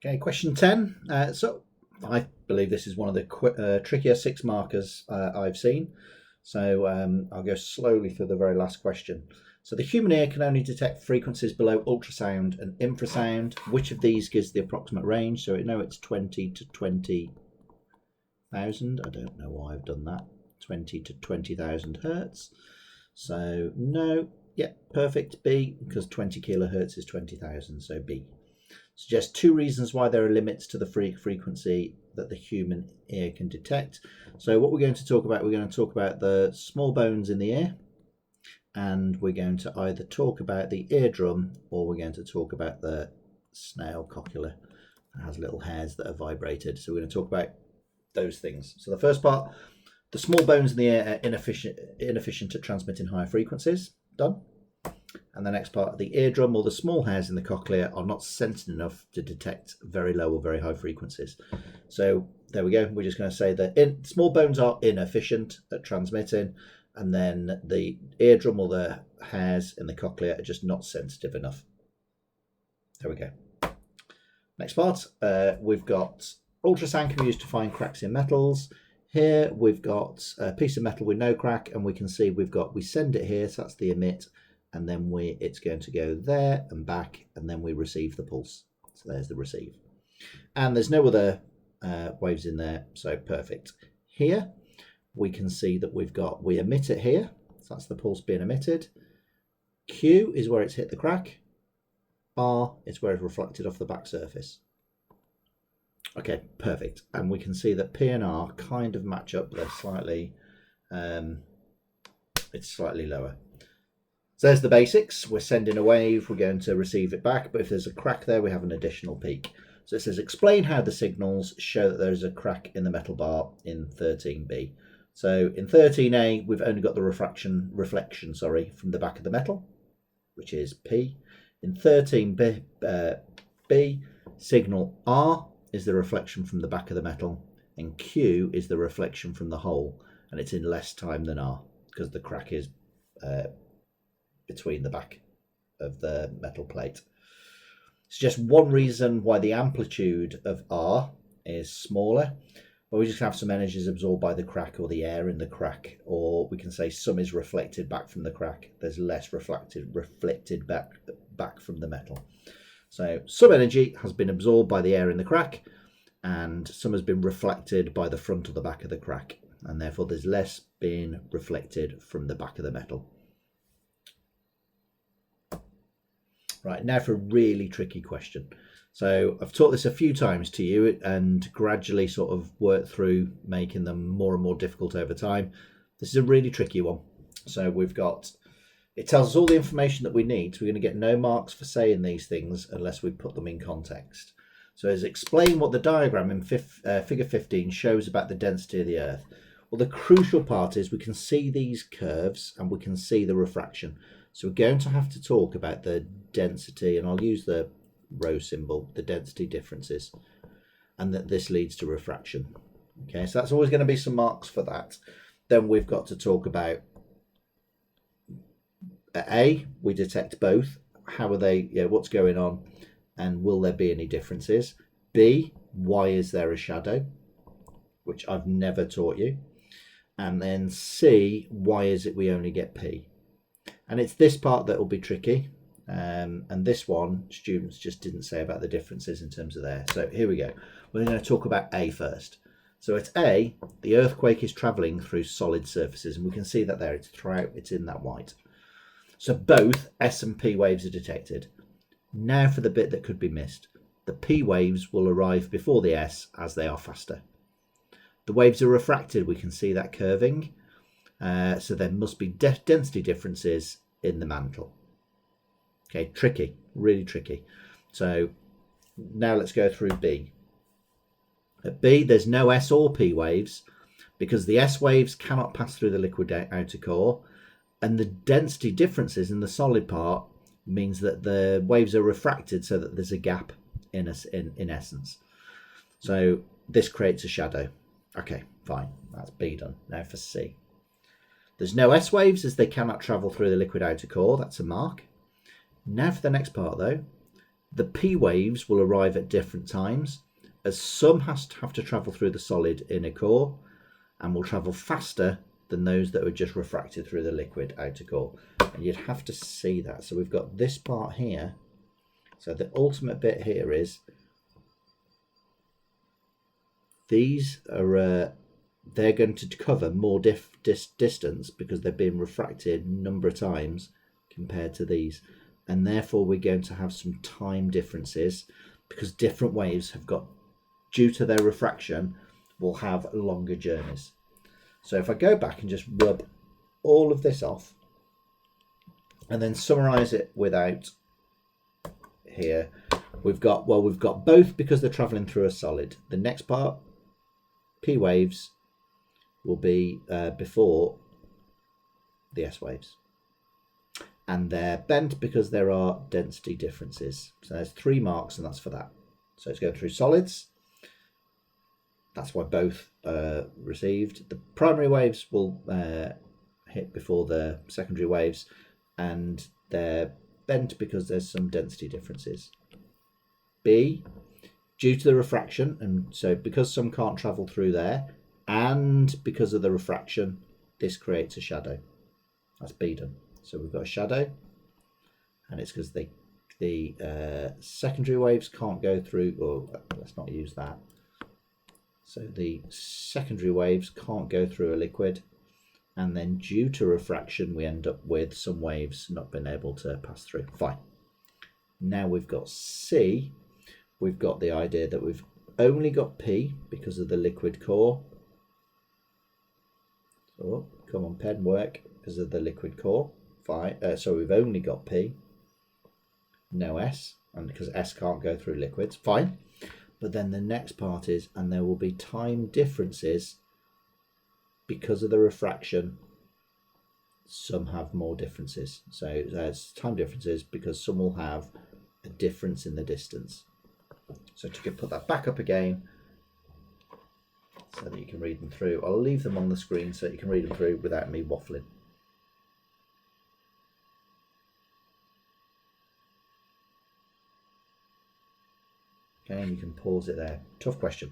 Okay, question 10. So I believe this is one of the trickier 6 markers I've seen. So I'll go slowly through the very last question. So the human ear can only detect frequencies below ultrasound and infrasound. Which of these gives the approximate range? So we know it's 20 to 20,000. I don't know why I've done that. 20 to 20,000 hertz. So no, yeah, perfect, B, because 20 kilohertz is 20,000, so B. Suggest 2 reasons why there are limits to the frequency that the human ear can detect. So what we're going to talk about, we're going to talk about the small bones in the ear, and we're going to either talk about the eardrum or we're going to talk about the snail cochlea that has little hairs that are vibrated. So we're going to talk about those things. So the first part, the small bones in the ear are inefficient at transmitting higher frequencies. Done. And the next part, the eardrum or the small hairs in the cochlea are not sensitive enough to detect very low or very high frequencies. So there we go. We're just going to say that small bones are inefficient at transmitting, and then the eardrum or the hairs in the cochlea are just not sensitive enough. There we go. Next part, we've got ultrasound can be used to find cracks in metals. Here we've got a piece of metal with no crack, and we can see we send it here, so that's the emit, and then it's going to go there and back, and then we receive the pulse. So there's the receive. And there's no other waves in there, so perfect. Here we can see that we emit it here, so that's the pulse being emitted. Q is where it's hit the crack. R is where it's reflected off the back surface. Okay, perfect. And we can see that P and R kind of match up. They're slightly, it's slightly lower. So there's the basics. We're sending a wave, we're going to receive it back, but if there's a crack there, we have an additional peak. So it says, explain how the signals show that there is a crack in the metal bar in 13B. So in 13A, we've only got the reflection, from the back of the metal, which is P. In 13B, signal R is the reflection from the back of the metal, and Q is the reflection from the hole, and it's in less time than R, because the crack is between the back of the metal plate. It's just one reason why the amplitude of R is smaller, but we just have some energies absorbed by the crack or the air in the crack, or we can say some is reflected back from the crack. There's less reflected back from the metal. So some energy has been absorbed by the air in the crack, and some has been reflected by the front or the back of the crack, and therefore there's less being reflected from the back of the metal. Right, now for a really tricky question. So I've taught this a few times to you and gradually sort of worked through making them more and more difficult over time. This is a really tricky one. So it tells us all the information that we need. So we're going to get no marks for saying these things unless we put them in context. So it's explain what the diagram in figure 15 shows about the density of the Earth. Well, the crucial part is we can see these curves and we can see the refraction. So we're going to have to talk about the density, and I'll use the rho symbol, the density differences, and that this leads to refraction. Okay, so that's always going to be some marks for that. Then we've got to talk about A, we detect both. How are they, what's going on, and will there be any differences? B, why is there a shadow, which I've never taught you. And then C, why is it we only get P? And it's this part that will be tricky. And this one, students just didn't say about the differences in terms of there. So here we go. We're going to talk about A first. So at A, the earthquake is traveling through solid surfaces, and we can see that there. It's in that white. So both S and P waves are detected. Now for the bit that could be missed. The P waves will arrive before the S as they are faster. The waves are refracted. We can see that curving. So there must be density differences in the mantle. Okay, tricky, really tricky. So now let's go through B. At B, there's no S or P waves because the S waves cannot pass through the liquid outer core, and the density differences in the solid part means that the waves are refracted so that there's a gap in essence. So this creates a shadow. Okay, fine, that's B done. Now for C. There's no S waves as they cannot travel through the liquid outer core. That's a mark. Now for the next part though. The P waves will arrive at different times, as some have to travel through the solid inner core and will travel faster than those that were just refracted through the liquid outer core. And you'd have to see that. So we've got this part here. So the ultimate bit here is these are they're going to cover more distance because they've been refracted a number of times compared to these, and therefore we're going to have some time differences because different waves have got, due to their refraction, will have longer journeys. So if I go back and just rub all of this off and then summarize it without here, we've got both because they're traveling through a solid. The next part, P waves, will be before the S waves, and they're bent because there are density differences. So there's 3 marks, and that's for that. So it's going through solids. That's why both received. The primary waves will hit before the secondary waves, and they're bent because there's some density differences. B, due to the refraction, and so because some can't travel through there, and because of the refraction, this creates a shadow. That's B done. So we've got a shadow, and it's because the secondary waves can't go through, or let's not use that. So the secondary waves can't go through a liquid, and then due to refraction, we end up with some waves not being able to pass through. Fine. Now we've got C. We've got the idea that we've only got P because of the liquid core. So come on, pen, work, because of the liquid core. Fine. So we've only got P, no S, and because S can't go through liquids. Fine. But then the next part is, and there will be time differences because of the refraction. Some have more differences. So there's time differences because some will have a difference in the distance. So to put that back up again so that you can read them through. I'll leave them on the screen so that you can read them through without me waffling. Okay, and you can pause it there. Tough question.